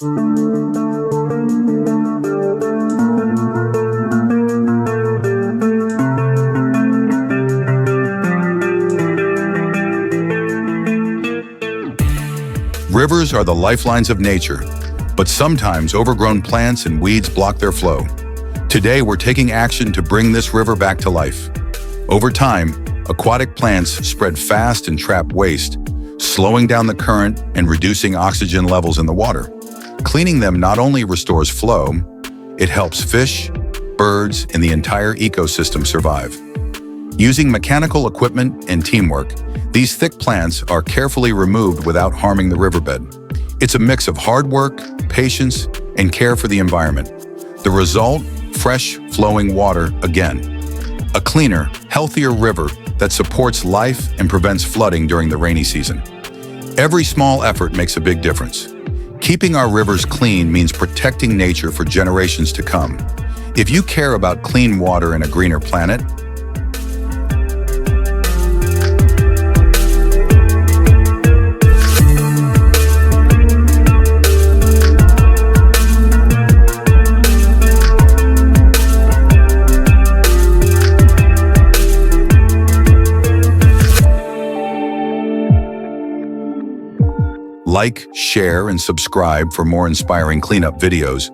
Rivers are the lifelines of nature, but sometimes overgrown plants and weeds block their flow. Today, we're taking action to bring this river back to life. Over time, aquatic plants spread fast and trap waste, slowing down the current and reducing oxygen levels in the water. Cleaning them not only restores flow, it helps fish, birds, and the entire ecosystem survive. Using mechanical equipment and teamwork, these thick plants are carefully removed without harming the riverbed. It's a mix of hard work, patience, and care for the environment. The result? Fresh, flowing water again. A cleaner, healthier river that supports life and prevents flooding during the rainy season. Every small effort makes a big difference. Keeping our rivers clean means protecting nature for generations to come. If you care about clean water and a greener planet, like, share, and subscribe for more inspiring cleanup videos.